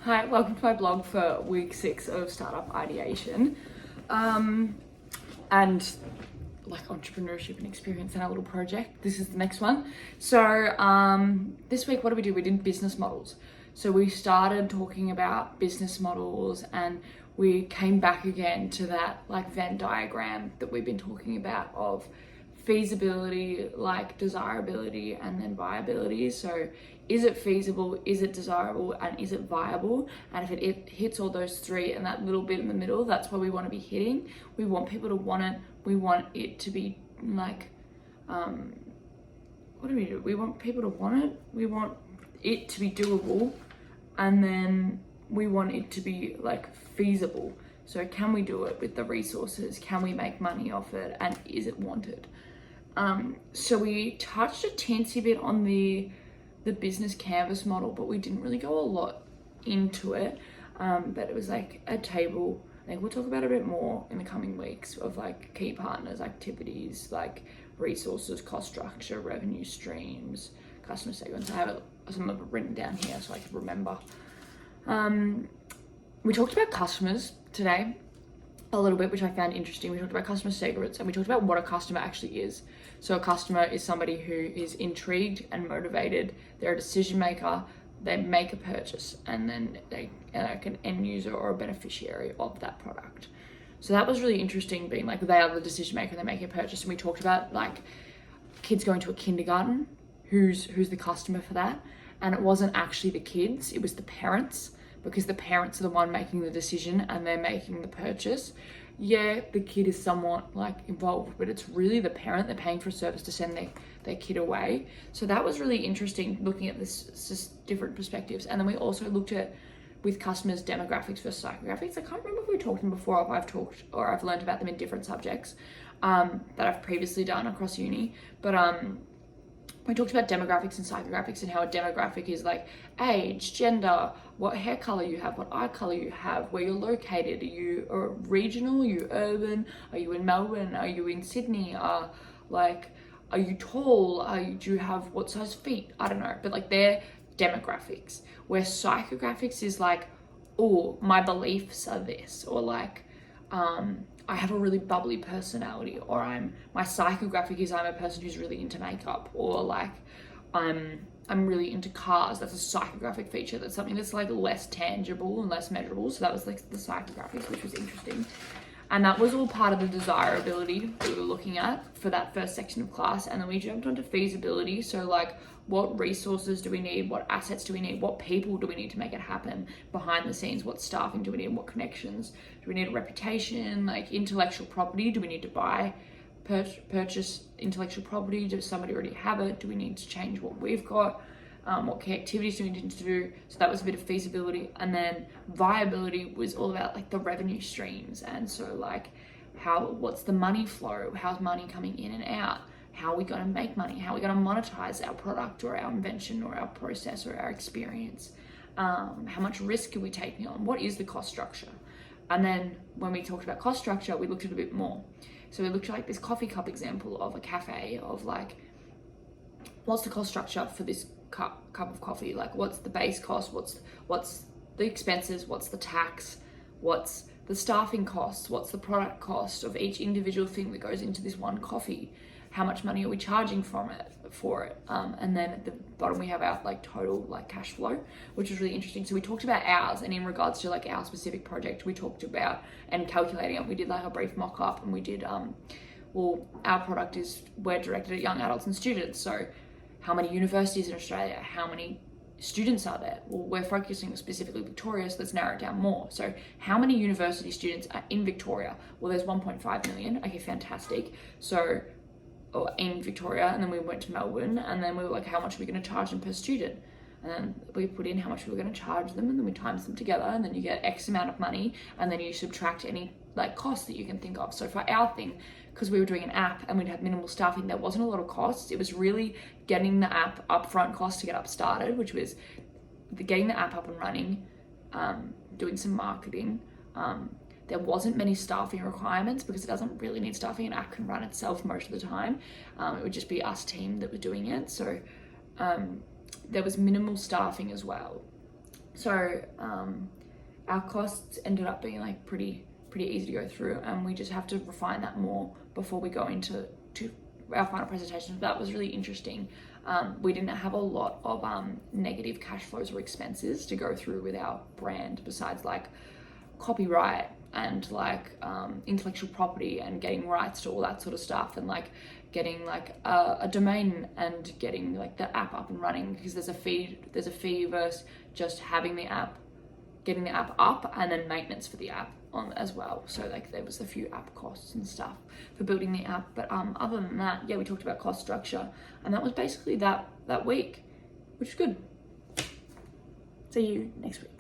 Hi, welcome to my blog for week 6 of Startup Ideation. And like entrepreneurship and experience in our little project. This is the next one. So this week, what did we do? We did business models. So we started talking about business models and we came back again to that like Venn diagram that we've been talking about of feasibility, like desirability, and then viability. So is it feasible, is it desirable, and is it viable? And if it hits all those three and that little bit in the middle, that's where we want to be hitting. We want people to want it. We want it to be like, what do? We want people to want it. We want it to be doable, and then we want it to be like feasible. So can we do it with the resources? Can we make money off it? And is it wanted? So we touched a teensy bit on the business canvas model, but we didn't really go a lot into it. But it was like a table. I think we'll talk about it a bit more in the coming weeks of like key partners, activities, like resources, cost structure, revenue streams, customer segments. I have some of it written down here so I can remember. We talked about customers today a little bit, which I found interesting. We talked about customer segments and we talked about what a customer actually is. So a customer is somebody who is intrigued and motivated. They're a decision maker. They make a purchase and then they like an end user or a beneficiary of that product. So that was really interesting, being like they are the decision maker, they make a purchase. And we talked about like kids going to a kindergarten, who's the customer for that. And it wasn't actually the kids, it was the parents, because the parents are the one making the decision and they're making the purchase. Yeah, the kid is somewhat like involved, but it's really the parent. They're paying for a service to send their kid away. So that was really interesting, looking at this just different perspectives. And then we also looked at with customers demographics versus psychographics. I can't remember if we talked them before, or if I've talked or I've learned about them in different subjects that I've previously done across uni. But we talked about demographics and psychographics and how a demographic is like age, gender, what hair color you have, what eye color you have, where you're located. Are you regional? Are you urban? Are you in Melbourne? Are you in Sydney? Are you tall? Do you have what size feet? I don't know. But like they're demographics. Where psychographics is like, oh, my beliefs are this, or like, I have a really bubbly personality, or my psychographic is I'm a person who's really into makeup, or like I'm really into cars. That's a psychographic feature. That's something that's like less tangible and less measurable. So that was like the psychographics, which was interesting. And that was all part of the desirability that we were looking at for that first section of class. And then we jumped onto feasibility. So like, what resources do we need? What assets do we need? What people do we need to make it happen behind the scenes? What staffing do we need? What connections? Do we need a reputation? Like intellectual property? Do we need to purchase intellectual property? Does somebody already have it? Do we need to change what we've got? What key activities do we need to do? So that was a bit of feasibility. And then viability was all about like the revenue streams. And so like what's the money flow? How's money coming in and out? How are we going to make money? How are we going to monetize our product or our invention or our process or our experience? How much risk are we taking on? What is the cost structure? And then when we talked about cost structure, we looked at it a bit more. So we looked at like this coffee cup example of a cafe of like, what's the cost structure for this cup of coffee? Like what's the base cost? What's the expenses? What's the tax? What's the staffing costs? What's the product cost of each individual thing that goes into this one coffee? How much money are we charging for it? And then at the bottom we have our like total like cash flow, which is really interesting. So we talked about ours, and in regards to like our specific project, we talked about and calculating it. We did like a brief mock-up, and we did our product we're directed at young adults and students. So how many universities in Australia? How many students are there? Well, we're focusing specifically Victoria, so let's narrow it down more. So how many university students are in Victoria? Well, there's 1.5 million. Okay, fantastic. So in Victoria, and then we went to Melbourne, and then we were like, how much are we going to charge them per student? And then we put in how much we were going to charge them, and then we times them together, and then you get X amount of money, and then you subtract any like costs that you can think of. So for our thing, because we were doing an app and we'd have minimal staffing, there wasn't a lot of costs. It was really getting the app upfront cost to get up started, which was getting the app up and running, doing some marketing. There wasn't many staffing requirements because it doesn't really need staffing. An app can run itself most of the time. It would just be us team that was doing it. So there was minimal staffing as well. So our costs ended up being like pretty easy to go through, and we just have to refine that more before we go into our final presentation. That was really interesting. We didn't have a lot of negative cash flows or expenses to go through with our brand, besides like copyright and like intellectual property and getting rights to all that sort of stuff, and like getting like a domain and getting like the app up and running, because there's a fee versus just having the app, getting the app up, and then maintenance for the app on as well. So like there was a few app costs and stuff for building the app, but other than that, yeah, we talked about cost structure, and that was basically that week, which is good. See you next week.